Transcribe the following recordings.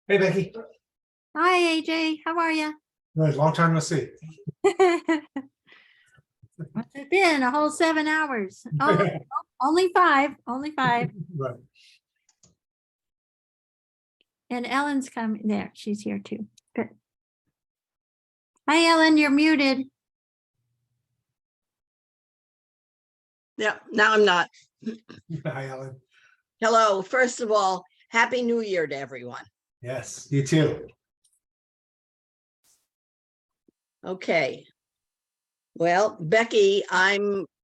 Hey, Becky. Hi, AJ. How are you? Right, long time no see. What's it been? A whole 7 hours. Oh, only five. Only five. Right. And Ellen's coming there. She's here too. Good. Hi, Ellen. You're muted. Yeah, now I'm not. Hi, Ellen. Hello, first of all, Happy New Year to everyone. Yes, you too. Okay. Well, Becky,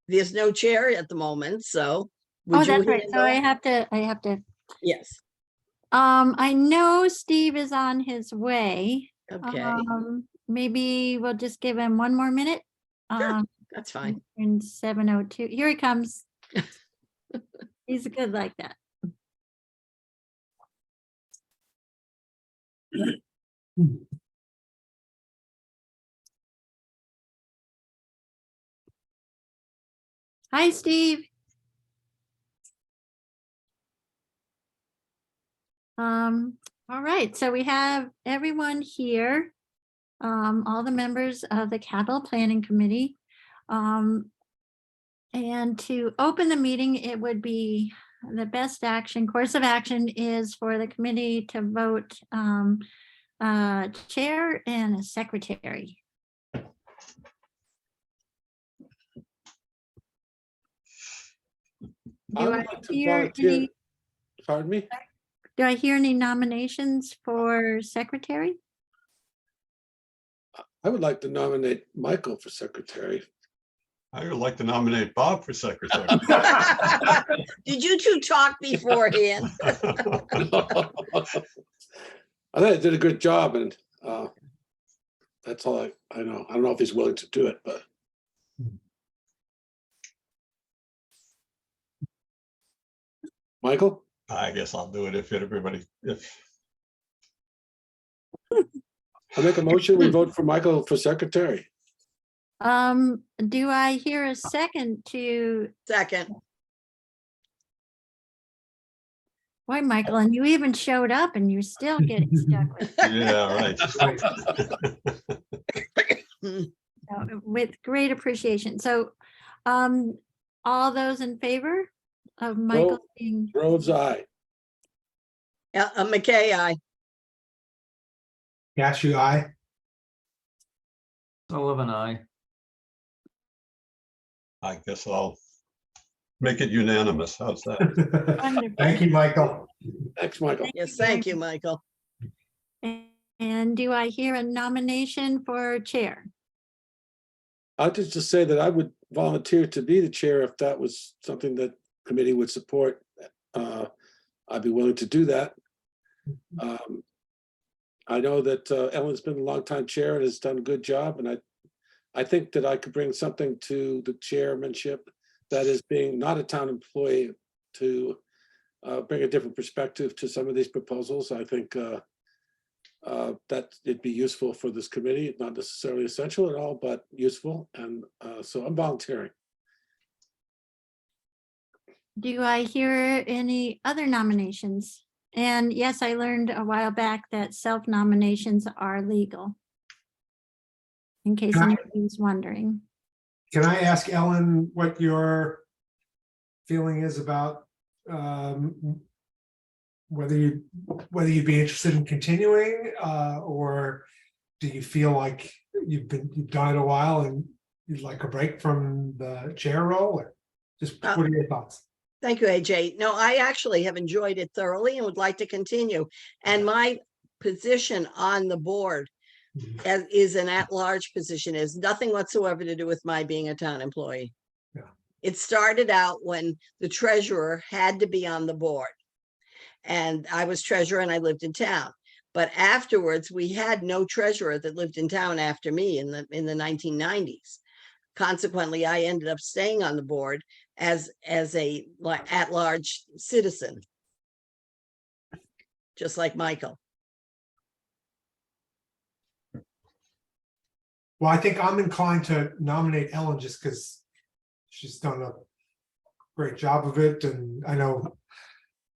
there's no chair at the moment, so. Oh, would you that's right. So I handle- have to. Yes, I know Steve is on his way. okay, Maybe we'll just give him 1 more minute. Sure. That's fine. In 7:02. Here he comes. He's good like that. Hi, Steve. All right, so we have everyone here, all the members of the Capital Planning Committee. And to open the meeting, it would be the best course of action is for the committee to vote a chair and a secretary. I would like to volunteer. Pardon me? Do I hear any nominations for secretary? I would like to nominate Michael for secretary. I would like to nominate Bob for secretary. Did you two talk beforehand? I think I did a good job, and that's all I know. I don't know if he's willing to do it, but Michael? I guess I'll do it if I make a motion, we vote for Michael for secretary. Do I hear a second to, Second, why, Michael, and you even showed up and you're still getting stuck with, yeah, right. with great appreciation. So, all those in favor of Michael being, Groves, aye. yeah, McKay, aye. Cashew, aye. Sullivan, aye. I guess I'll make it unanimous. How's that? Wonderful. Thank you, Michael. Thanks, Michael. Yes, thank you, Michael. And do I hear a nomination for chair? I'll just say that I would volunteer to be the chair if that was something that committee would support. I'd be willing to do that. I know that Ellen's been a long time chair and has done a good job, and I think that I could bring something to the chairmanship that is being not a town employee to bring a different perspective to some of these proposals. I think that it'd be useful for this committee, not necessarily essential at all, but useful. And so I'm volunteering. Do I hear any other nominations? And yes, I learned a while back that self-nominations are legal. In case Can I- anybody's wondering. Can I ask Ellen what your feeling is about whether you'd be interested in continuing, or do you feel like you've done it a while and you'd like a break from the chair role? Or just what are your thoughts? Thank you, AJ. No, I actually have enjoyed it thoroughly and would like to continue. And my position on the board is an at-large position, is nothing whatsoever to do with my being a town employee. Yeah. It started out when the treasurer had to be on the board. And I was treasurer and I lived in town. But afterwards, we had no treasurer that lived in town after me in the 1990s. Consequently, I ended up staying on the board as a at-large citizen, just like Michael. Well, I think I'm inclined to nominate Ellen just because she's done a great job of it. And I know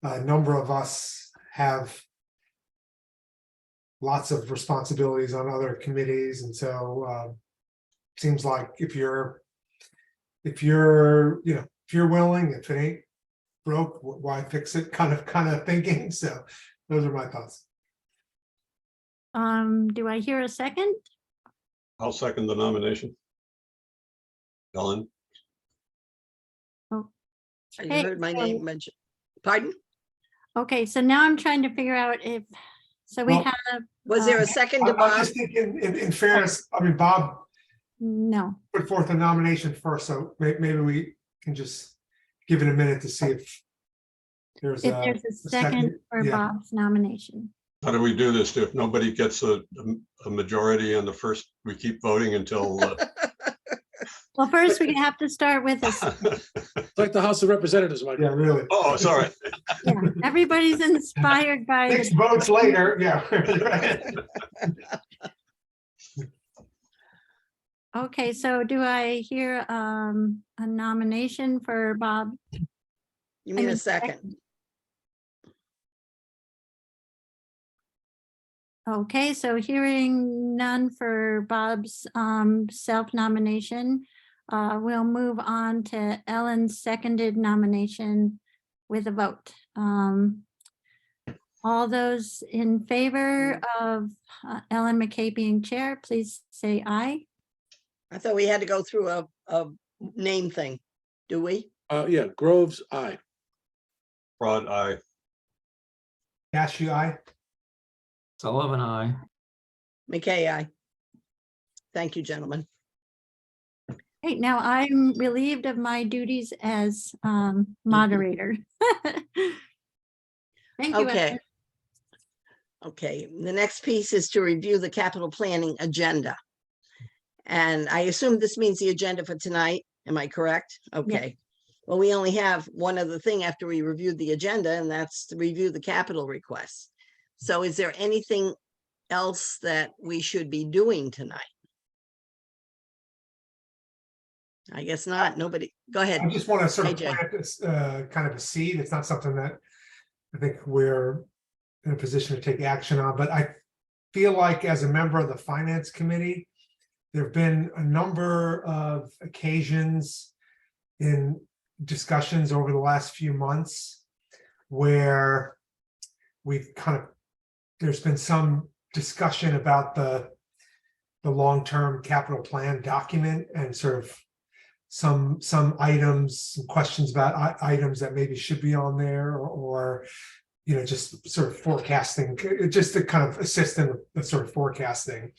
a number of us have lots of responsibilities on other committees, and so seems like if you're willing, if it ain't broke, why fix it? Kind of thinking. So those are my thoughts. Do I hear a second? I'll second the nomination. Ellen, You Hey, heard my so- name mentioned. Pardon? Okay, so now I'm trying to figure out if, so we Well, have, Was there a second to I'm Bob? just thinking, in fairness, I mean, Bob no, put forth a nomination first, so maybe we can just give it a minute to see if there's if a there's a second for yeah. Bob's nomination. how do we do this? If nobody gets a majority on the first, we keep voting until. Well, first we have to start with a, It's like the House of Representatives, Mike. Yeah, really. Oh, sorry. yeah, everybody's inspired by 6 the, votes later, yeah. okay, so do I hear a nomination for Bob? You I mean a mean, second? Okay, so hearing none for Bob's self-nomination, we'll move on to Ellen's seconded nomination with a vote. All those in favor of Ellen McKay being chair, please say aye. I thought we had to go through a name thing. Do we? Yeah, Groves, aye. Fraud, aye. Cashew, aye. Sullivan, I. McKay, aye. Thank you, gentlemen. Hey, now I'm relieved of my duties as moderator. Thank you. Okay. Ellen. Okay, the next piece is to review the capital planning agenda. And I assume this means the agenda for tonight. Am I correct? Okay. Well, we only have one other thing after we reviewed the agenda, and that's to review the capital requests. So is there anything else that we should be doing tonight? I guess not. Nobody, go ahead. I just want to sort of AJ. plant this kind of a seed. It's not something that I think we're in a position to take action on, but I feel like as a member of the finance committee, there have been a number of occasions in discussions over the last few months where we've there's been some discussion about the long-term capital plan document and sort of some items, some questions about items that maybe should be on there, or just sort of forecasting, just to kind of assist in the sort of forecasting.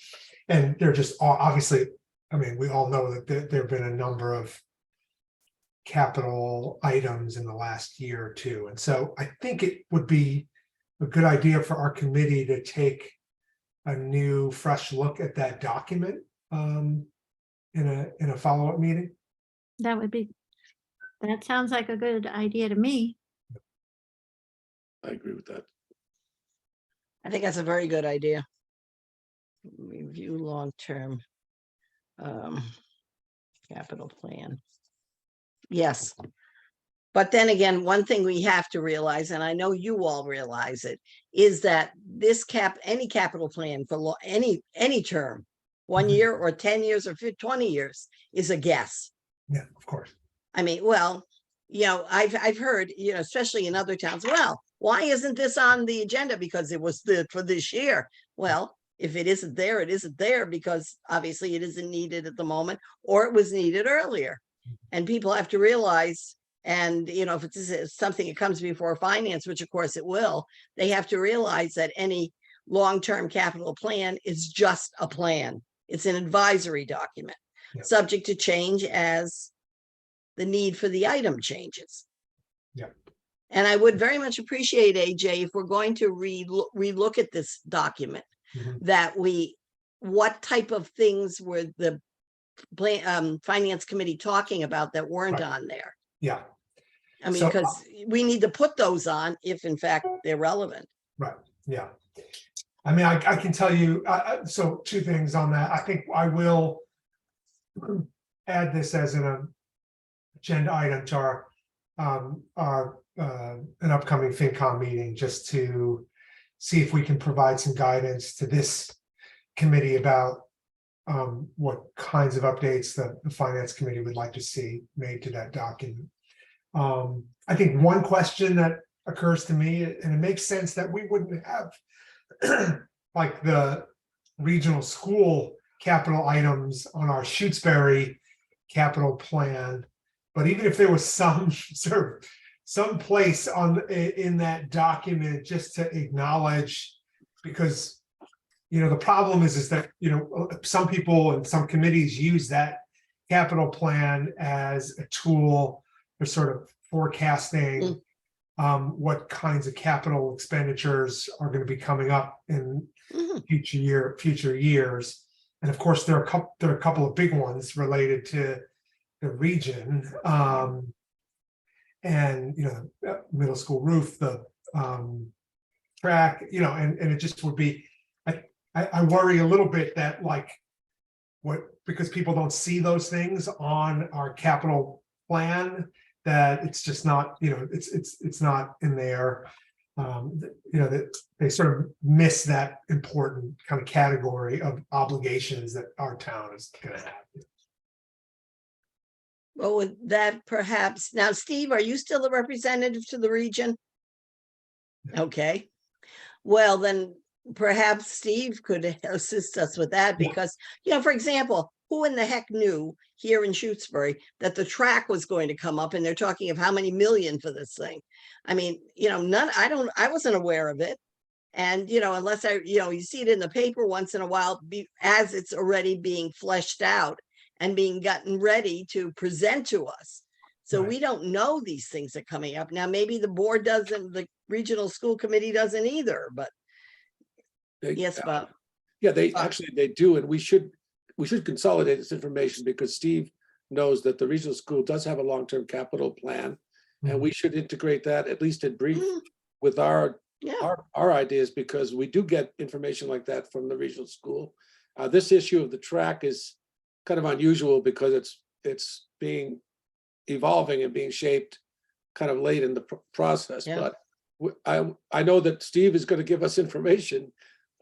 And they're just obviously, I mean, we all know that there have been a number of capital items in the last year or two. And so I think it would be a good idea for our committee to take a new, fresh look at that document in a follow-up meeting. That sounds like a good idea to me. I agree with that. I think that's a very good idea. Review long-term capital plan. Yes. But then again, one thing we have to realize, and I know you all realize it, is that this any capital plan for any term, 1 Mhm. year or 10 years or 20 years is a guess. Yeah, of course. I mean, well, I've heard, especially in other towns, well, why isn't this on the agenda? Because it was for this year. Well, if it isn't there, it isn't there because obviously it isn't needed at the moment, or it was needed earlier. And people have to realize, and if it's something that comes before finance, which of course it will, they have to realize that any long-term capital plan is just a plan. It's an advisory document, Yeah. subject to change as the need for the item changes. Yeah. And I would very much appreciate, AJ, if we're going to relook at this document, Mhm. that what type of things were the finance committee talking about that weren't Right. on there? Yeah, I mean, So- because we need to put those on if in fact they're relevant. right. Yeah. I mean, I can tell you, so 2 things on that. I think I will add this as an agenda item to our an upcoming FinCom meeting, just to see if we can provide some guidance to this committee about what kinds of updates the finance committee would like to see made to that document. I think one question that occurs to me, and it makes sense that we wouldn't have like the regional school capital items on our Shutesbury capital plan. But even if there was some sort of some place in that document just to acknowledge, because the problem is that some people and some committees use that capital plan as a tool for sort of forecasting what kinds of capital expenditures are going to be coming up in future years. And of course, there are a couple of big ones related to the region, and middle school roof, the track, and it just would be. I worry a little bit that because people don't see those things on our capital plan, that it's just not, it's not in there. That they sort of miss that important kind of category of obligations that our town is going to have. Well, with that perhaps, now, Steve, are you still a representative to the region? Okay. Well, then perhaps Steve could assist us with that because, for example, who in the heck knew here in Shutesbury that the track was going to come up and they're talking of how many million for this thing? I mean, I wasn't aware of it. And, unless you see it in the paper once in a while, as it's already being fleshed out and being gotten ready to present to us. So Right. we don't know these things are coming up. Now, maybe the board doesn't, the regional school committee doesn't either, but yes, Bob. Yeah, they do, and we should consolidate this information because Steve knows that the regional school does have a long-term capital plan, and we should integrate that at least in brief with our ideas, because we do get information like that from the regional school. This issue of the track is kind of unusual because it's being evolving and being shaped kind of late in the process. Yeah. But I know that Steve is going to give us information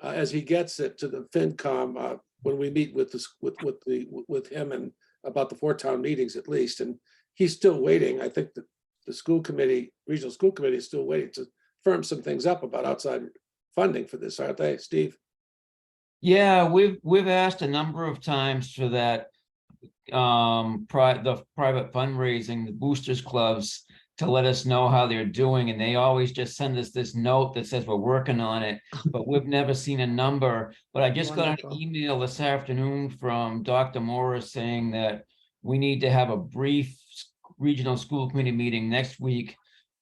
as he gets it to the FinCom when we meet with him and about the 4 town meetings at least. And he's still waiting. I think that the school committee, regional school committee, is still waiting to firm some things up about outside funding for this, aren't they, Steve? Yeah, we've asked a number of times for that, the private fundraising, the boosters clubs, to let us know how they're doing, and they always just send us this note that says we're working on it, but we've never seen a number. But I just got an email this afternoon from Dr. Morris saying that we need to have a brief regional school committee meeting next week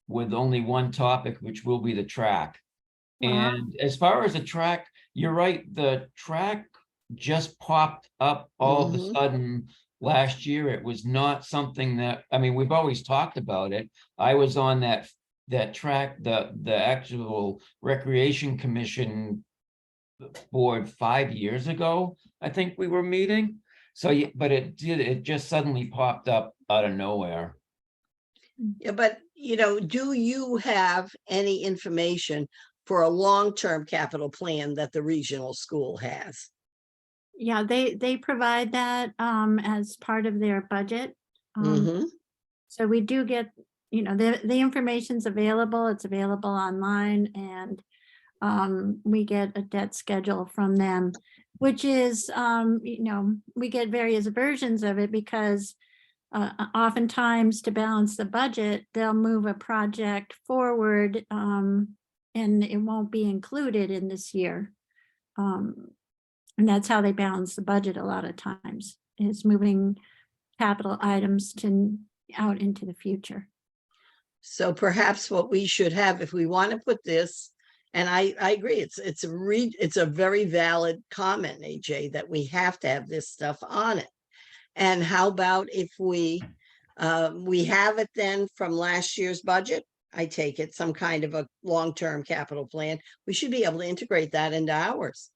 with only one topic, which will be the track. Wow. And as far as the track, you're right, the track just popped up all of a sudden last year. It was not something that, I mean, we've always talked about it. I was on that track, the actual Recreation Commission board 5 years ago, I think we were meeting. So, but it just suddenly popped up out of nowhere. Yeah, but do you have any information for a long-term capital plan that the regional school has? Yeah, they provide that as part of their budget. So we do get, the information's available. It's available online, and we get a debt schedule from them, which is, we get various versions of it because oftentimes to balance the budget, they'll move a project forward and it won't be included in this year. And that's how they balance the budget a lot of times, is moving capital items out into the future. So perhaps what we should have, if we want to put this, and I agree, it's a very valid comment, AJ, that we have to have this stuff on it. And how about if we have it then from last year's budget? I take it some kind of a long-term capital plan. We should be able to integrate that into ours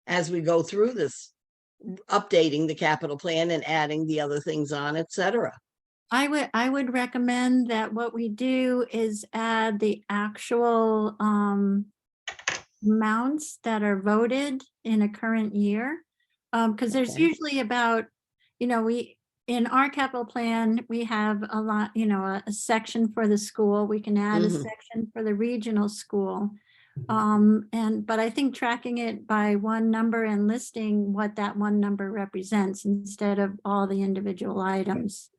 as we go through this, updating the capital plan and adding the other things on, etc. I would recommend that what we do is add the actual amounts that are voted in a current year. Because there's Okay. usually about, in our capital plan, we have a lot, a section for the school. We can add a Mhm. section for the regional school. But I think tracking it by one number and listing what that one number represents instead of all the individual items.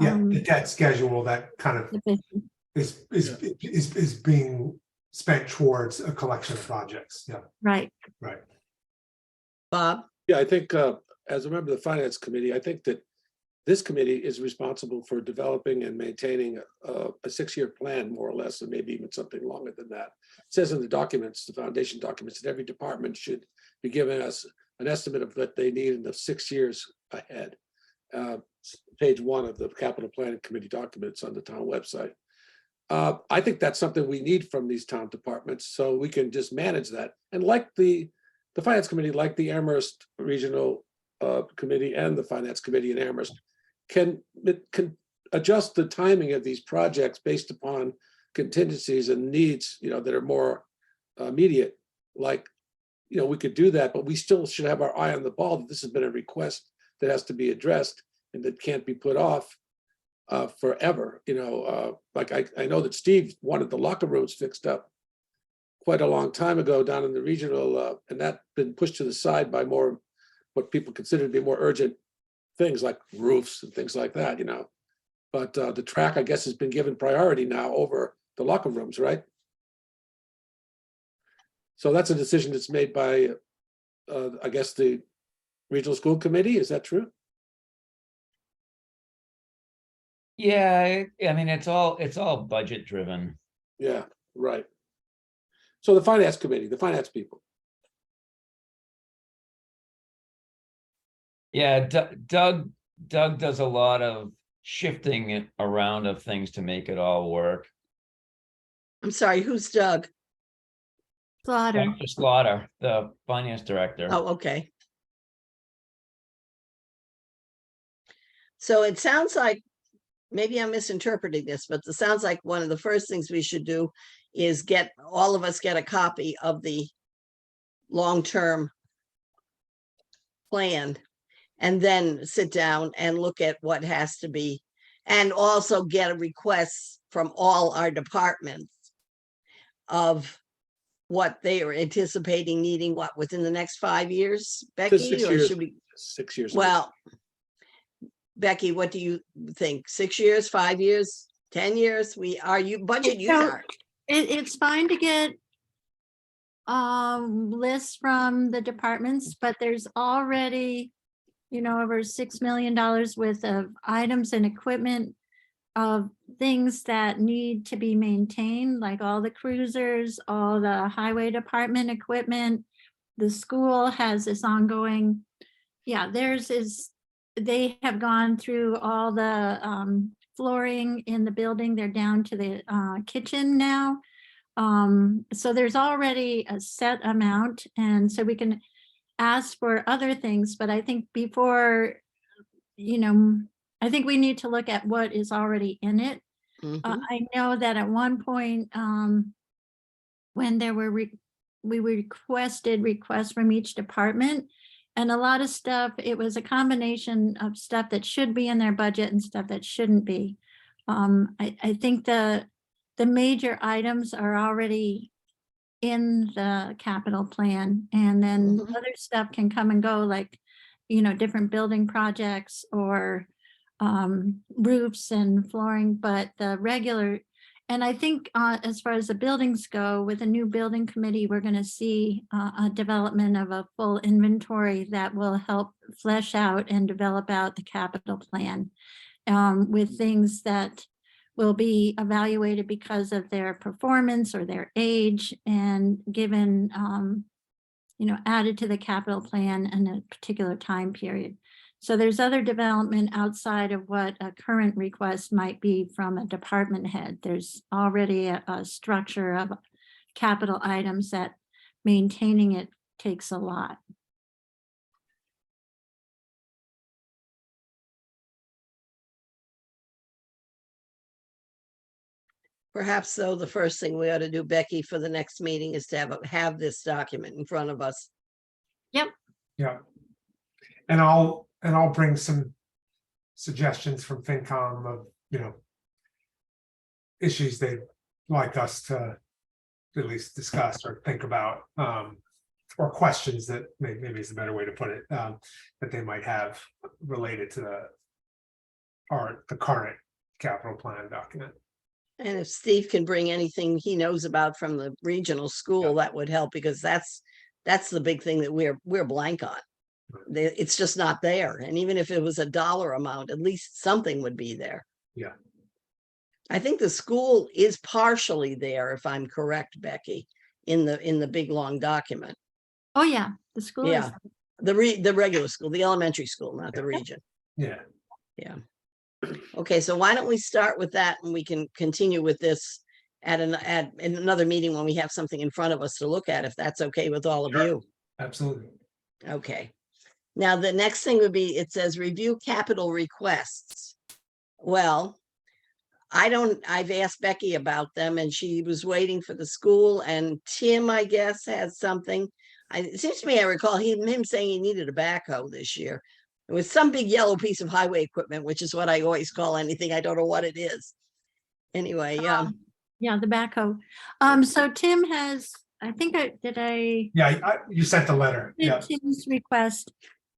Yeah, the Um, debt schedule that kind of efficient. is being spent towards a collection of projects. Yeah, Right. right. Bob? Yeah, I think, as a member of the Finance Committee, I think that this committee is responsible for developing and maintaining a 6-year plan, more or less, and maybe even something longer than that. It says in the documents, the foundation documents, that every department should be giving us an estimate of what they need in the 6 years ahead. Page 1 of the Capital Planning Committee documents on the town website. I think that's something we need from these town departments, so we can just manage that. And like the Finance Committee, like the Amherst Regional Committee and the Finance Committee in Amherst, can adjust the timing of these projects based upon contingencies and needs, that are more immediate. Like, we could do that, but we still should have our eye on the ball that this has been a request that has to be addressed and that can't be put off forever. Like I know that Steve wanted the locker rooms fixed up quite a long time ago down in the regional, and that's been pushed to the side by more what people consider to be more urgent things like roofs and things like that. But the track, I guess, has been given priority now over the locker rooms, right? So that's a decision that's made by, I guess, the regional school committee. Is that true? Yeah, I mean, it's all budget driven. Yeah, right. So the finance committee, the finance people. Yeah, Doug does a lot of shifting it around of things to make it all work. I'm sorry, who's Doug? Slaughter. Dr. Slaughter, the finance director. Oh, okay. So it sounds like, maybe I'm misinterpreting this, but it sounds like one of the first things we should do is all of us get a copy of the long-term plan and then sit down and look at what has to be, and also get a request from all our departments of what they are anticipating needing, what, within the next 5 years, Becky? 6 Or years. should we, 6 years. well, Becky, what do you think? 6 years, 5 years, 10 years? Budget you So, start. It's fine to get lists from the departments, but there's already, over $6 million worth of items and equipment of things that need to be maintained, like all the cruisers, all the highway department equipment. The school has this ongoing, they have gone through all the flooring in the building. They're down to the kitchen now. So there's already a set amount, and so we can ask for other things, but I think before, I think we need to look at what is already in it. Mhm. I know that at one point, when there were, we requested requests from each department, and a lot of stuff, it was a combination of stuff that should be in their budget and stuff that shouldn't be. I think the major items are already in the capital plan, and then Mhm. other stuff can come and go, like, different building projects or roofs and flooring, but the regular, and I think as far as the buildings go, with a new building committee, we're going to see a development of a full inventory that will help flesh out and develop out the capital plan with things that will be evaluated because of their performance or their age, and given, added to the capital plan in a particular time period. So there's other development outside of what a current request might be from a department head. There's already a structure of capital items that maintaining it takes a lot. Perhaps though, the first thing we ought to do, Becky, for the next meeting is to have this document in front of us. Yeah. And I'll bring some suggestions from FinCom of, issues they'd like us to at least discuss or think about, or questions that maybe is a better way to put it, that they might have related to the current capital plan document. And if Steve can bring anything he knows about from the regional school, that would help, because that's the big thing that we're blank on. It's just not there. And even if it was a dollar amount, at least something would be there. Yeah. I think the school is partially there, if I'm correct, Becky, in the big, long document. Oh, yeah, the school is. Yeah. The regular school, the elementary school, not the region. Yeah. Yeah. Okay, so why don't we start with that, and we can continue with this in another meeting when we have something in front of us to look at, if that's okay with all of Sure. you. Absolutely. Okay. Now, the next thing would be, it says review capital requests. Well, I've asked Becky about them, and she was waiting for the school, and Tim, I guess, has something. It seems to me I recall him saying he needed a backhoe this year. It was some big yellow piece of highway equipment, which is what I always call anything. I don't know what it is. Anyway, Yeah, the backhoe. So Tim has, I think Yeah, you sent the letter. Yeah. Tim's request.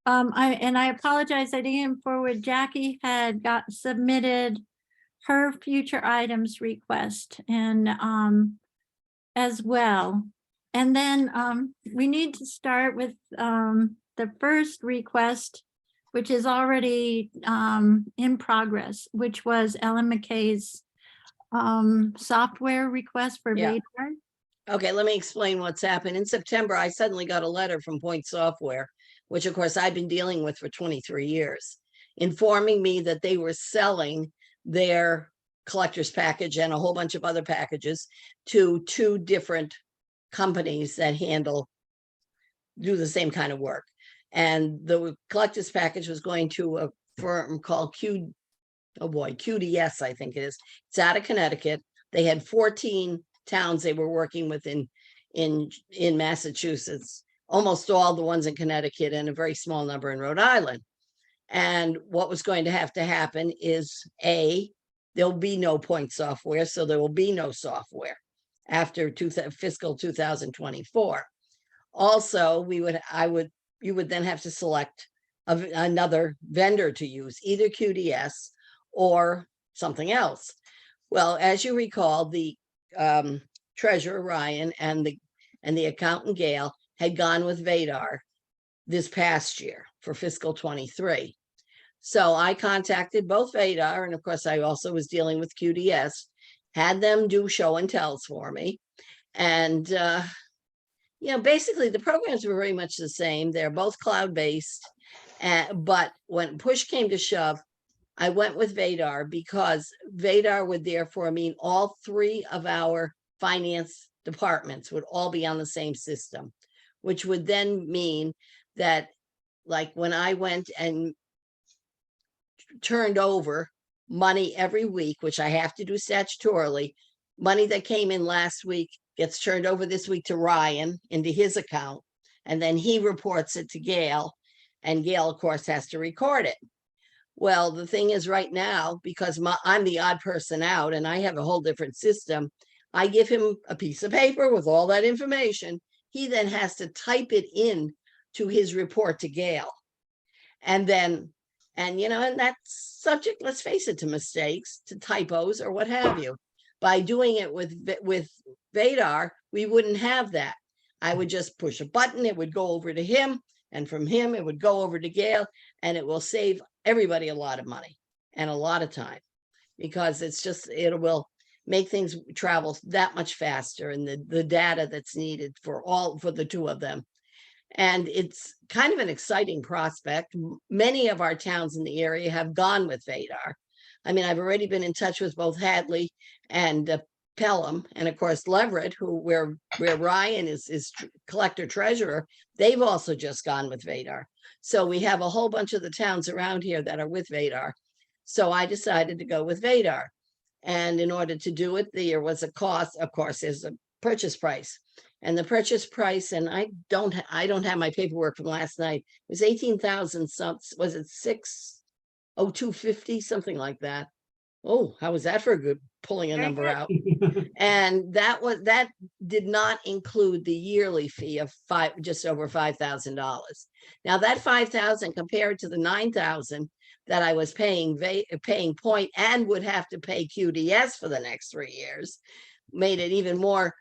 I apologize, I didn't forward. Jackie had submitted her future items request and as well. And then we need to start with the first request, which is already in progress, which was Ellen McKay's software request for Yeah. Vadar. okay, let me explain what's happened. In September, I suddenly got a letter from Point Software, which of course I've been dealing with for 23 years, informing me that they were selling their collector's package and a whole bunch of other packages to 2 different companies that do the same kind of work. And the collector's package was going to a firm called QDS, I think it is. It's out of Connecticut. They had 14 towns they were working with in Massachusetts, almost all the ones in Connecticut, and a very small number in Rhode Island. And what was going to have to happen is there'll be no Point Software, so there will be no software after fiscal 2024. Also, you would then have to select another vendor to use, either QDS or something else. Well, as you recall, the treasurer Ryan and the accountant Gail had gone with Vadar this past year for fiscal 23. So I contacted both Vadar, and of course I also was dealing with QDS, had them do show and tells for me. And basically the programs were very much the same. They're both cloud-based, but when push came to shove, I went with Vadar because Vadar would therefore mean all 3 of our finance departments would all be on the same system, which would then mean that, like, when I went and turned over money every week, which I have to do statutorily, money that came in last week gets turned over this week to Ryan into his account, and then he reports it to Gail, and Gail, of course, has to record it. Well, the thing is, right now, because I'm the odd person out and I have a whole different system, I give him a piece of paper with all that information. He then has to type it in to his report to Gail. And then, and that's subject, let's face it, to mistakes, to typos or what have you. By doing it with Vadar, we wouldn't have that. I would just push a button, it would go over to him, and from him, it would go over to Gail, and it will save everybody a lot of money and a lot of time, because it will make things travel that much faster, and the data that's needed for the 2 of them. And it's kind of an exciting prospect. Many of our towns in the area have gone with Vadar. I mean, I've already been in touch with both Hadley and Pelham, and of course Leverett, where Ryan is collector treasurer. They've also just gone with Vadar. So we have a whole bunch of the towns around here that are with Vadar. So I decided to go with Vadar. And in order to do it, there was a cost, of course, there's a purchase price. And the purchase price, and I don't have my paperwork from last night, it was 18,000 some, was it 60250, something like that. Oh, how was that for a good pulling a Very number good. out? And that did not include the yearly fee of just over $5,000. Now that 5,000 compared to the 9,000 that I was paying Point and would have to pay QDS for the next 3 years, made it even more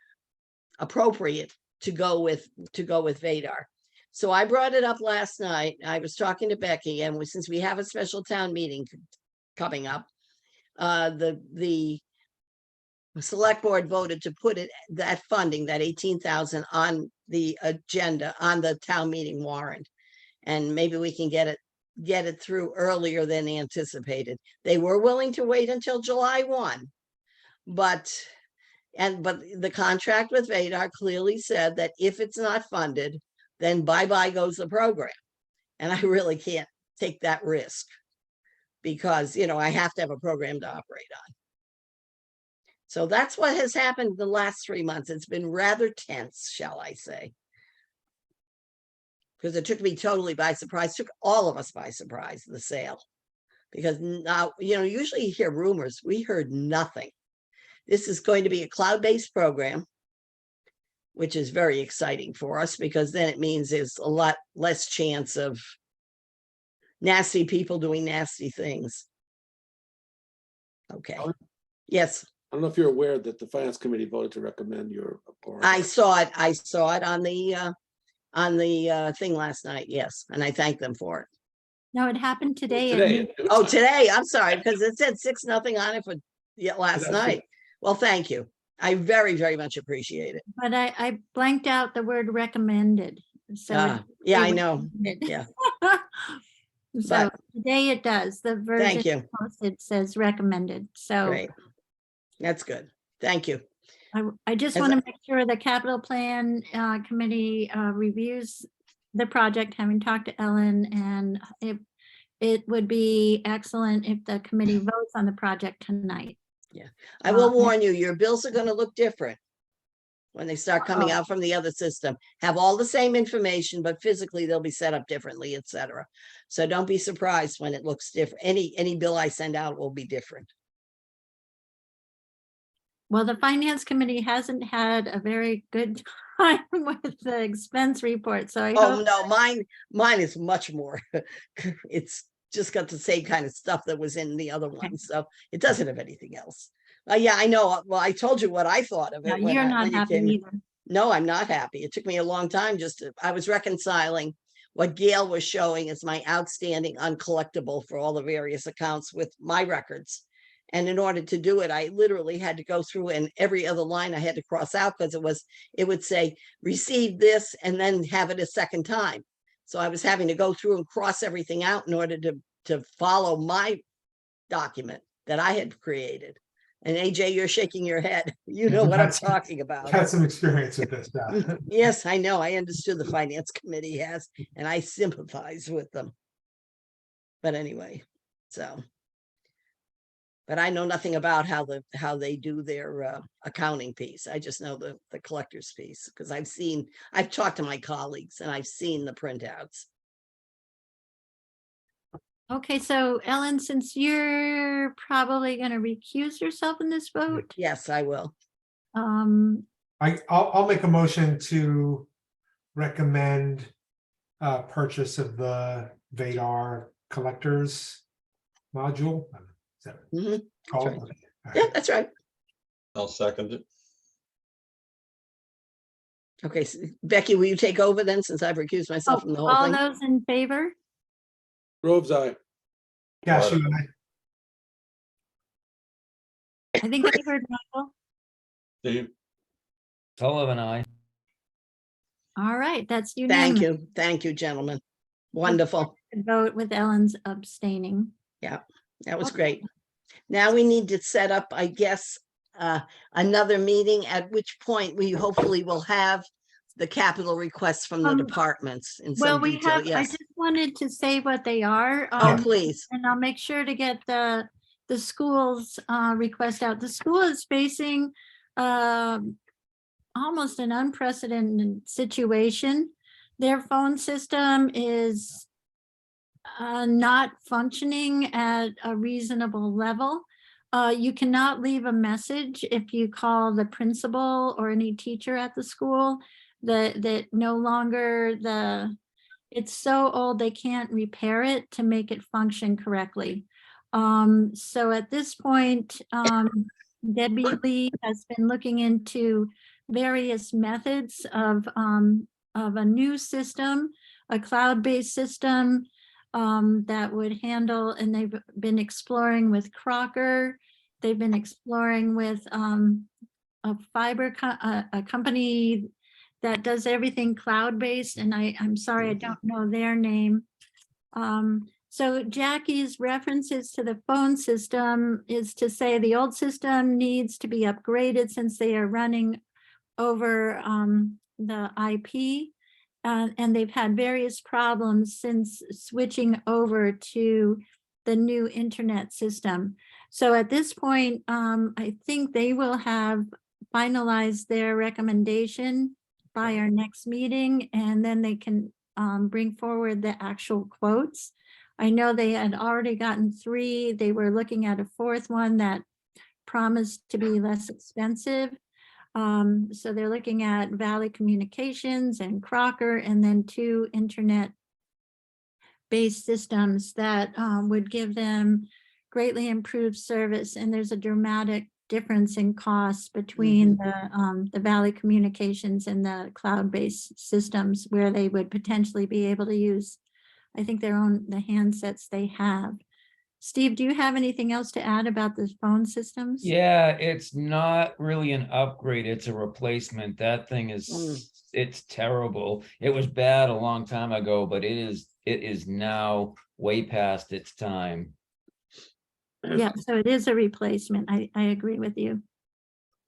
appropriate to go with Vadar. So I brought it up last night. I was talking to Becky, and since we have a special town meeting coming up, the select board voted to put that funding, that 18,000, on the agenda, on the town meeting warrant. And maybe we can get it through earlier than anticipated. They were willing to wait until July 1, but the contract with Vadar clearly said that if it's not funded, then bye-bye goes the program. And I really can't take that risk because, I have to have a program to operate on. So that's what has happened the last 3 months. It's been rather tense, shall I say. Because it took me totally by surprise, took all of us by surprise, the sale. Because now, usually you hear rumors. We heard nothing. This is going to be a cloud-based program, which is very exciting for us because then it means there's a lot less chance of nasty people doing nasty things. Okay. Yes. I don't know if you're aware that the finance committee voted to recommend your. I saw it on the thing last night. Yes. And I thank them for it. No, it happened today. Today. Oh, today. I'm sorry, because it said 6-0 on it for last That's night. good. Well, thank you. I very, very much appreciate it. But I blanked out the word recommended. So Yeah, I know. Yeah. So But- today it does. The version Thank you. posted says recommended. So Great. That's good. Thank you. I just As want I- to make sure the capital plan committee reviews the project, having talked to Ellen, and it would be excellent if the committee votes on the project tonight. I will warn you, your bills are going to look different when they start coming out from the other system. Have all the same information, but physically they'll be set up differently, etc. So don't be surprised when it looks different. Any bill I send out will be different. Well, the finance committee hasn't had a very good time with the expense report, so I Oh hope. no, mine is much more. It's just got the same kind of stuff that was in the other one, so it doesn't have anything else. Yeah, I know. Well, I told you what I thought of No, it. when you're I- not when you happy came in. either. No, I'm not happy. It took me a long time I was reconciling what Gail was showing as my outstanding uncollectible for all the various accounts with my records. And in order to do it, I literally had to go through, and every other line I had to cross out because it would say receive this and then have it a second time. So I was having to go through and cross everything out in order to follow my document that I had created. And AJ, you're shaking your head. You know what I'm talking about. Had some experience with this stuff. Yes, I know. I understood the finance committee has, and I sympathize with them. But anyway, but I know nothing about how they do their accounting piece. I just know the collector's piece because I've talked to my colleagues and I've seen the printouts. Okay, so Ellen, since you're probably going to recuse yourself in this vote, Yes, I will. I'll make a motion to recommend purchase of the Vadar collectors module. Is that Mhm, called? right. Okay, all Yeah, right. that's right. I'll second it. Okay, so Becky, will you take over then since I've recused myself from the whole all thing? those in favor? Grove's eye. Cash, you and I. I think I heard Michael. Steve, Sullivan, I. All right, that's unanimous. Thank you, gentlemen. Wonderful. Vote with Ellen's abstaining. That was Okay. great. Now we need to set up, I guess, another meeting, at which point we hopefully will have the capital requests from the departments in Well, some we detail. have, I Yes. just wanted to say what they are. Oh, please. And I'll make sure to get the the school's request out. The school is facing almost an unprecedented situation. Their phone system is not functioning at a reasonable level. You cannot leave a message if you call the principal or any teacher at the school that no longer it's so old they can't repair it to make it function correctly. So at this point, Debbie Lee has been looking into various methods of a new system, a cloud-based system that would handle, and they've been exploring with Crocker. They've been exploring with a company that does everything cloud-based, and I'm sorry, I don't know their name. So Jackie's references to the phone system is to say the old system needs to be upgraded since they are running over the IP. And they've had various problems since switching over to the new internet system. So at this point, I think they will have finalized their recommendation by our next meeting, and then they can bring forward the actual quotes. I know they had already gotten 3. They were looking at a 4th one that promised to be less expensive. So they're looking at Valley Communications and Crocker, and then 2 internet-based systems that would give them greatly improved service. And there's a dramatic difference in cost between the Valley Communications and the cloud-based systems, where they would potentially be able to use, I think, the handsets they have. Steve, do you have anything else to add about the phone systems? Yeah, it's not really an upgrade, it's a replacement. That thing is, it's terrible. It was bad a long time ago, but it is now way past its time. Yeah, so it is a replacement. I agree with you.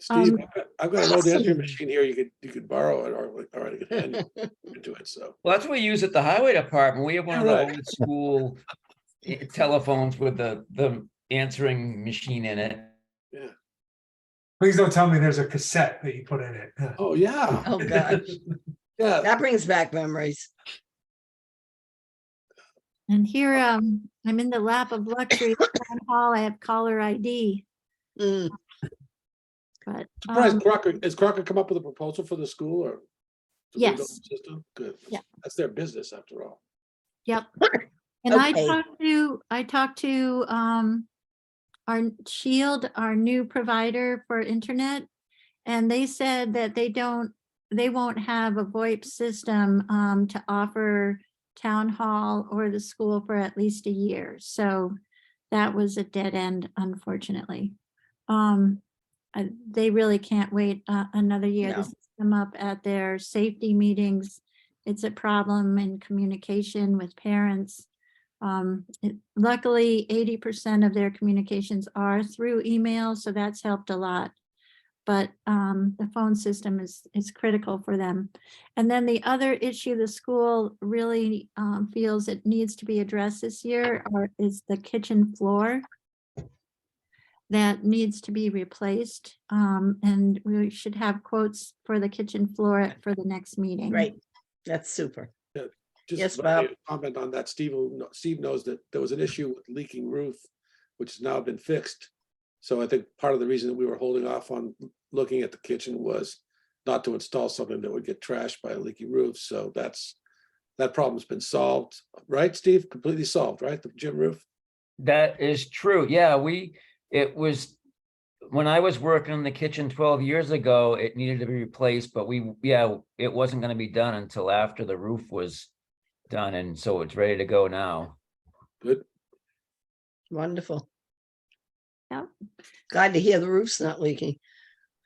Steve, I've got an old answering machine here. You could borrow it or I could hand into it. So Well, that's what we use at the highway department. We have one of the Right. old school telephones with the answering machine in it. yeah. Please don't tell me there's a cassette that you put in it. Oh yeah. Oh, God. Yeah. That brings back memories. And here, I'm in the lap of luxury at Town Hall. I have caller ID, Mm. but Surprised Crocker, has Crocker come up with a proposal for the school or? the Yes. Windows System? Good. Yeah. That's their business after all. yep. And Okay. I talked to our Shield, our new provider for internet, and they said that they won't have a VoIP system to offer Town Hall or the school for at least a year. So that was a dead end, unfortunately. They really can't wait another year. No. This has come up at their safety meetings. It's a problem in communication with parents. Luckily, 80% of their communications are through email, so that's helped a lot. But the phone system is critical for them. And then the other issue the school really feels it needs to be addressed this year is the kitchen floor that needs to be replaced. And we should have quotes for the kitchen floor for the next meeting. Great. That's super. Just Yes, let me Bob. comment on that. Steve knows that there was an issue with leaking roof, which has now been fixed. So I think part of the reason that we were holding off on looking at the kitchen was not to install something that would get trashed by a leaky roof. So that problem's been solved, right, Steve? Completely solved, right? The gym roof? That is true. Yeah, it was, when I was working in the kitchen 12 years ago, it needed to be replaced, but it wasn't going to be done until after the roof was done. And so it's ready to go now. Good. Wonderful. Yep. Glad to hear the roof's not leaking.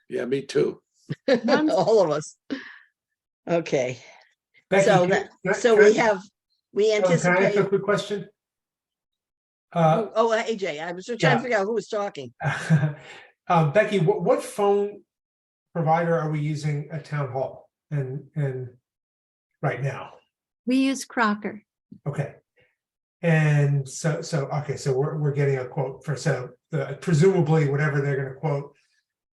Yeah, me too. All of us. Okay. Becky, So can- that, can I- so can we I- have, we Can I ask anticipate. a quick question? AJ, I was just trying yeah. to figure out who was talking. Becky, what phone provider are we using at Town Hall and right now? We use Crocker. Okay. And okay, so we're getting a quote for, so presumably whatever they're gonna quote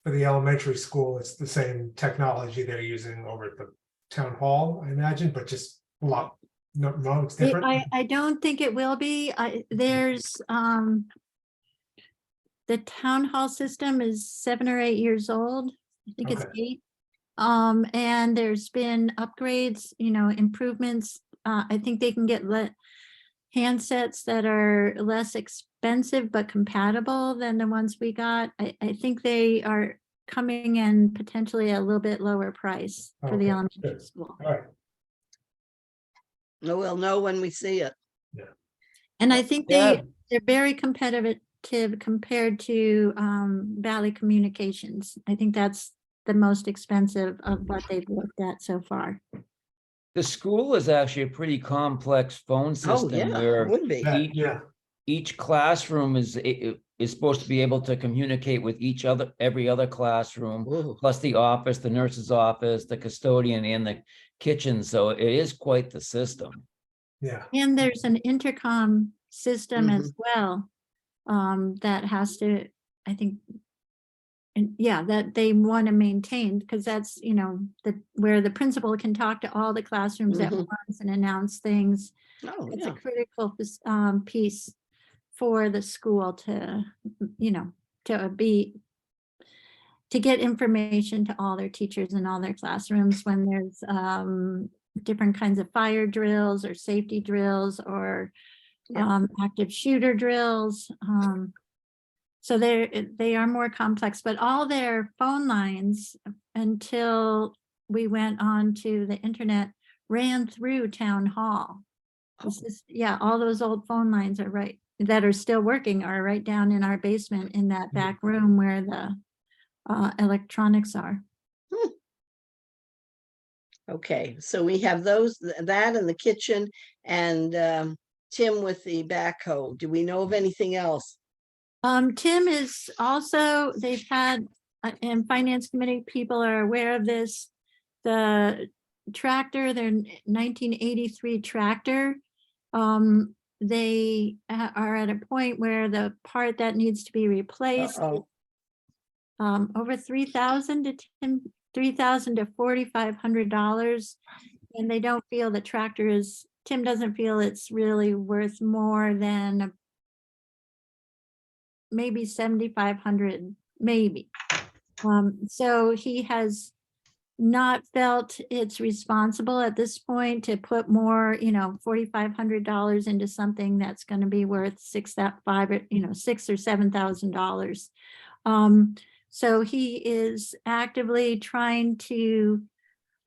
for the elementary school, it's the same technology they're using over at the town hall, I imagine, but just a lot, no, it's different. I don't think it will be. There's, the town hall system is 7 or 8 years old. I think it's Okay. 8. And there's been upgrades, improvements. I think they can get handsets that are less expensive but compatible than the ones we got. I think they are coming in potentially a little bit lower price for the Okay, elementary good. school. All right, We'll know when we see it. And I think Yeah. they're very competitive compared to Valley Communications. I think that's the most expensive of what they've looked at so far. The school is actually a pretty complex phone Oh, system yeah, where would be. yeah, each classroom is supposed to be able to communicate with every other classroom, Ooh. plus the office, the nurse's office, the custodian, and the kitchen. So it is quite the system. yeah. And there's an intercom system as well that has to, I think, and yeah, that they want to maintain, because that's, where the principal can talk to all the classrooms at Mhm. once and announce things. Oh, It's yeah. a critical piece for the school to, to get information to all their teachers in all their classrooms when there's different kinds of fire drills or safety drills or active shooter drills. So they are more complex, but all their phone lines until we went on to the internet ran through town hall. Yeah, all those old phone lines are that are still working are right down in our basement in that back room where the electronics are. Okay, so we have that in the kitchen and Tim with the backhoe. Do we know of anything else? Tim is also, they've had, and finance committee people are aware of this, the tractor, their 1983 tractor. They are at a point where the part that needs to be replaced, Uh-oh. over $3,000 to $4,500, and they don't feel the tractor is, Tim doesn't feel it's really worth more than maybe 7,500, maybe. So he has not felt it's responsible at this point to put more, $4,500 into something that's going to be worth $6,000 or $7,000. So he is actively trying to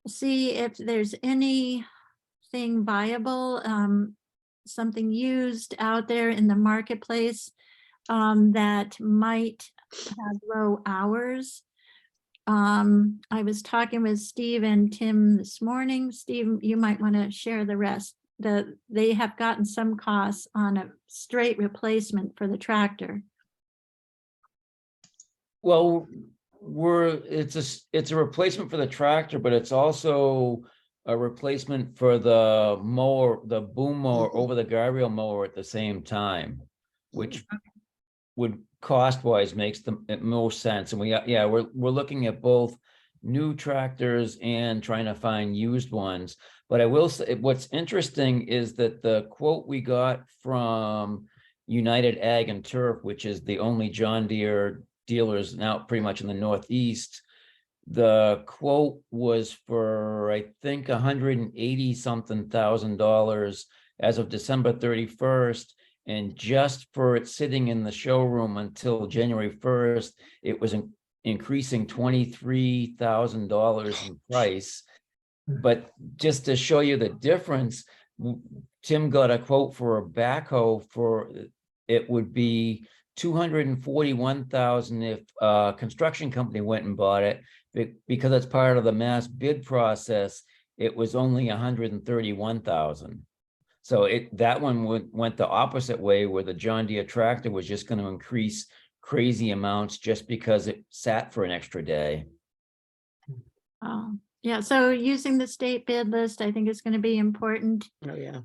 see if there's anything viable, something used out there in the marketplace that might have low hours. I was talking with Steve and Tim this morning. Steve, you might want to share the rest. They have gotten some costs on a straight replacement for the tractor. Well, it's a replacement for the tractor, but it's also a replacement for the mower, the boom mower over the guardrail mower at the same time, which would cost-wise makes it most sense. And we're looking at both new tractors and trying to find used ones. But I will say, what's interesting is that the quote we got from United Ag and Turf, which is the only John Deere dealers now pretty much in the Northeast, the quote was for, I think, $180,000 as of December 31st. And just for it sitting in the showroom until January 1st, it was increasing $23,000 in price. But just to show you the difference, Tim got a quote for a backhoe for, it would be $241,000 if a construction company went and bought it. Because it's part of the mass bid process, it was only $131,000. So that one went the opposite way, where the John Deere tractor was just going to increase crazy amounts just because it sat for an extra day. Yeah, so using the state bid list, I think is going to be important. Oh, yeah.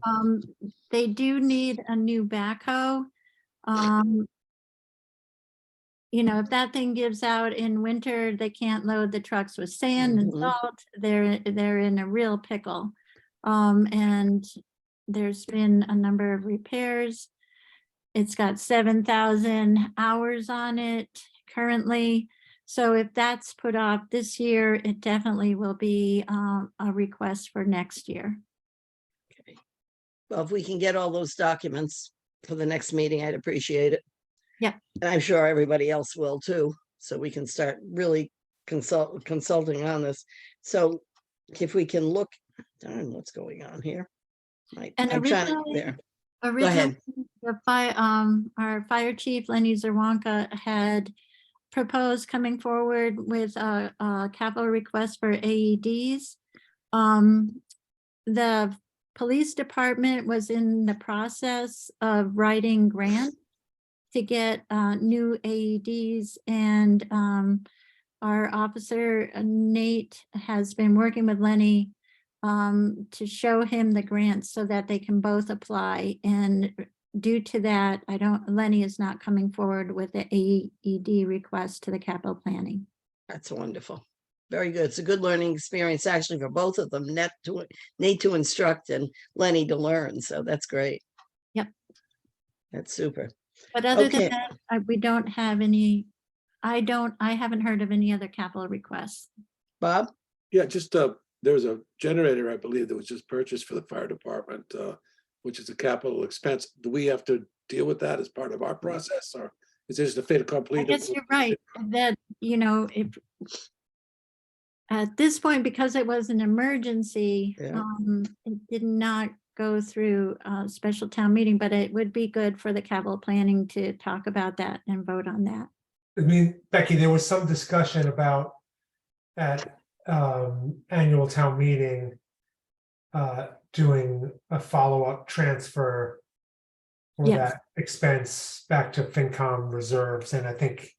They do need a new backhoe. Um, if that thing gives out in winter, they can't load the trucks with sand and Mhm. salt. They're in a real pickle. And there's been a number of repairs. It's got 7,000 hours on it currently. So if that's put off this year, it definitely will be a request for next year. Well, if we can get all those documents for the next meeting, I'd appreciate it. Yeah. And I'm sure everybody else will too, so we can start really consulting on this. So if we can look, darn, what's going on here? And I'm trying to, originally, there. originally, our fire chief, Lenny Zerwanka, had proposed coming forward with a capital request for AEDs. The police department was in the process of writing grants to get new AEDs, and our officer Nate has been working with Lenny to show him the grants so that they can both apply. And due to that, Lenny is not coming forward with the AED request to the capital planning. That's wonderful. Very good. It's a good learning experience actually for both of them, Nate to instruct and Lenny to learn. So that's great. Yep. That's super. But other Okay. than that, we don't have any, I haven't heard of any other capital requests. Bob? Yeah, just, there was a generator, I believe, that was just purchased for the fire department, which is a capital expense. Do we have to deal with that as part of our process, or is this the fait accompli? I guess you're right, that, if at this point, because it was an emergency, Yeah. it did not go through a special town meeting, but it would be good for the capital planning to talk about that and vote on that. I mean, Becky, there was some discussion about at annual town meeting doing a follow-up transfer for Yes. that expense back to FinCom reserves. And I think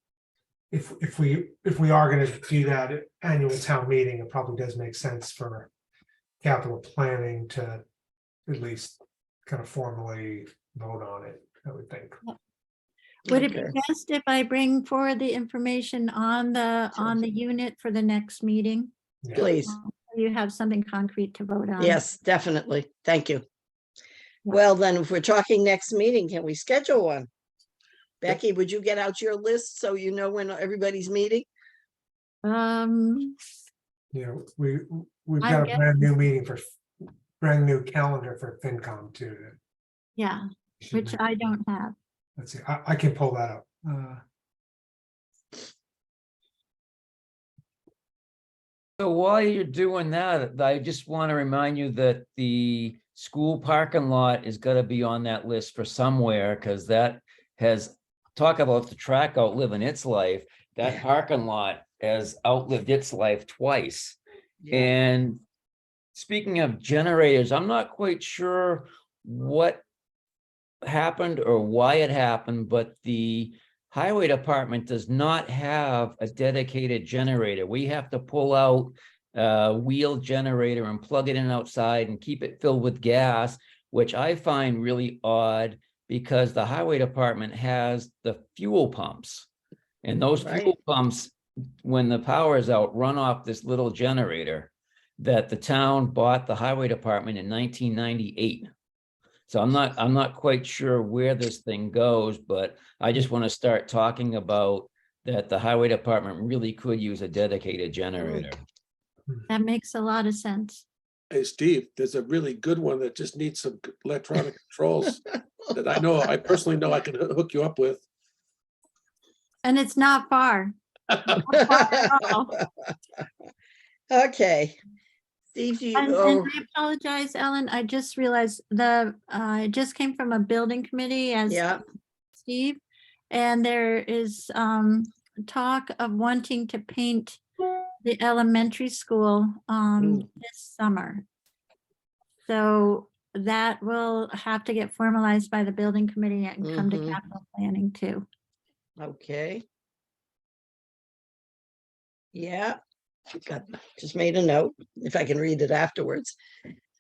if we are going to do that at annual town meeting, it probably does make sense for capital planning to at least kind of formally vote on it, I would think. Would it be Okay. best if I bring forward the information on the unit for the next meeting? Yeah. Please. You have something concrete to vote on. Yes, definitely. Thank you. Yeah. Well, then if we're talking next meeting, can we schedule one? Becky, would you get out your list so you know when everybody's meeting? Um, You know, we've I got a guess- brand new calendar for FinCom too. yeah, Should which make- I don't have. Let's see, I can pull that up. So while you're doing that, I just want to remind you that the school parking lot is gonna be on that list for somewhere, because that has, talk about the track outliving its life. That Yeah. parking lot has outlived its life twice. Yeah. And speaking of generators, I'm not quite sure what happened or why it happened, but the highway department does not have a dedicated generator. We have to pull out a wheel generator and plug it in outside and keep it filled with gas, which I find really odd because the highway department has the fuel pumps. And those Right. fuel pumps, when the power is out, run off this little generator that the town bought the highway department in 1998. So I'm not quite sure where this thing goes, but I just want to start talking about that the highway department really could use a dedicated generator. That makes a lot of sense. Hey, Steve, there's a really good one that just needs some electronic controls that I personally know I can hook you up with. And it's not far. Not far at all. Okay. Steve, do you, And oh, I apologize, Ellen, I just realized I just came from a building committee as yeah, Steve. And there is talk of wanting to paint the elementary school Ooh. this summer. So that will have to get formalized by the building committee and come to Mhm. capital planning too. okay. Yeah, Just made a note, if I can read it afterwards.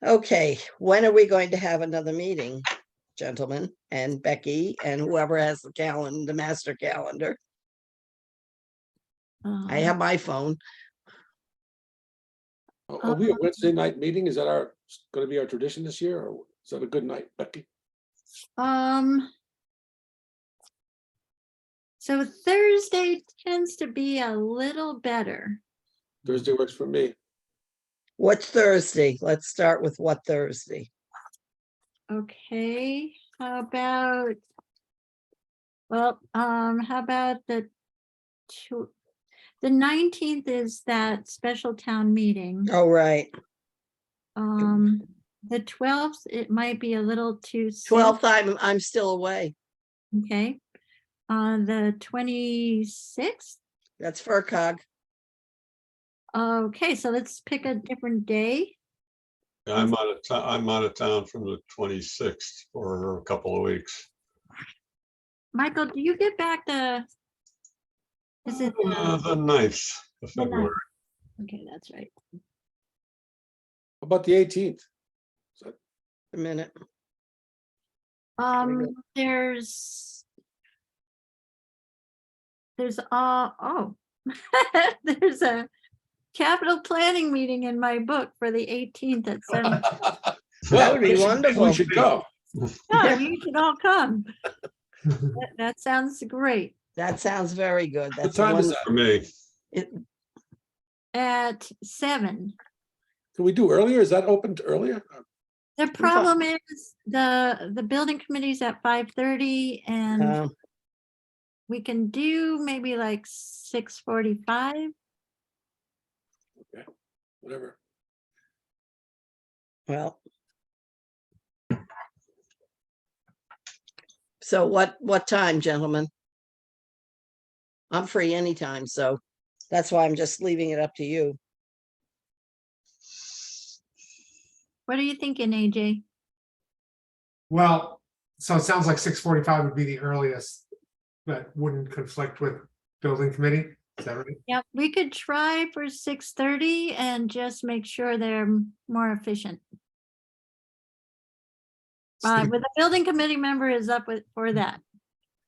Okay, when are we going to have another meeting, gentlemen, and Becky, and whoever has the calendar, the master calendar? I have my phone. Are we a Wednesday night meeting? Is that gonna be our tradition this year, or is that a good night, Becky? So Thursday tends to be a little better. Thursday works for me. What's Thursday? Let's start with what Thursday? Okay, how about? Well, how about the 19th is that special town meeting. Oh, right. The 12th, it might be a little too soon. 12th, I'm still away. Okay. The 26th. That's FERCog. Okay, so let's pick a different day. I'm out of town from the 26th for a couple of weeks. Michael, do you get back is it? The 9th of The 9th. February. Okay, that's right. How about the 18th? A minute. There's there's a capital planning meeting in my book for the 18th at 7. That would be maybe wonderful. We should go. Yeah, you should all come. That sounds great. That sounds very good. What That's time is one. that? For me, At 7. Can we do earlier? Is that open to earlier? The problem is the building committee's at 5:30 and we can do maybe like 6:45. Whatever. Well. So what time, gentlemen? I'm free anytime, so that's why I'm just leaving it up to you. What are you thinking, AJ? Well, so it sounds like 6:45 would be the earliest that wouldn't conflict with building committee. Is that right? Yep, we could try for 6:30 and just make sure they're more efficient. With the building committee member is up for that.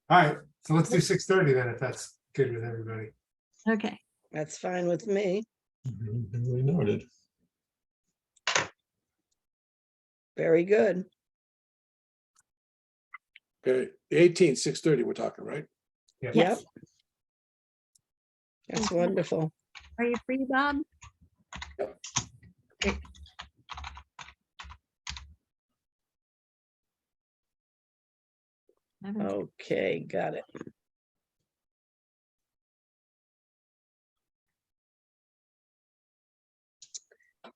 All right, so let's do 6:30 then, if that's good with everybody. Okay. That's fine with me. duly noted. Very good. Okay, the 18th, 6:30, we're talking, right? Yeah. Yes. That's wonderful. Are you free, Bob? Yep. Great. Okay, got it.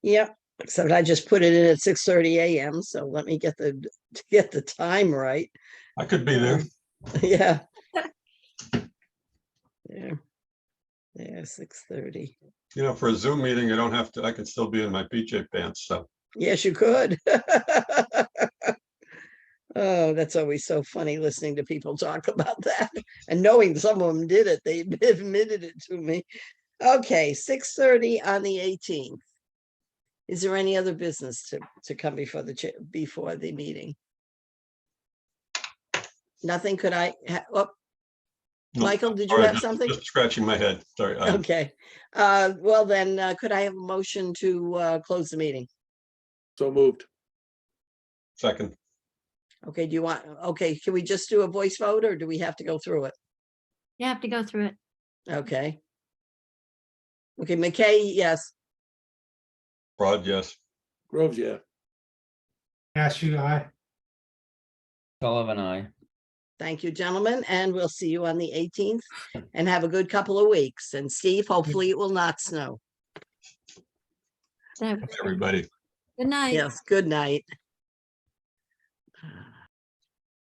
Yep, except I just put it in at 6:30 a.m. So let me get the time right. I could be there. Yeah. Yeah. Yeah, 6:30. You know, for a Zoom meeting, you don't have to, I can still be in my PJ pants, so. Yes, you could. Oh, that's always so funny listening to people talk about that and knowing some of them did it. They admitted it to me. Okay, 6:30 on the 18th. Is there any other business to come before the meeting? Nothing. Could I? No, Michael, did you sorry, have something? Just scratching my head. Sorry. Okay. Well then, could I have a motion to close the meeting? So moved. Second. Okay, okay, can we just do a voice vote or do we have to go through it? You have to go through it. Okay. Okay, McKay, yes. Broad, yes. Groves, yeah. Cashew, aye. Sullivan, I. Thank you, gentlemen, and we'll see you on the 18th and have a good couple of weeks. And Steve, hopefully it will not snow. That- Everybody. Good night. Yes, good night.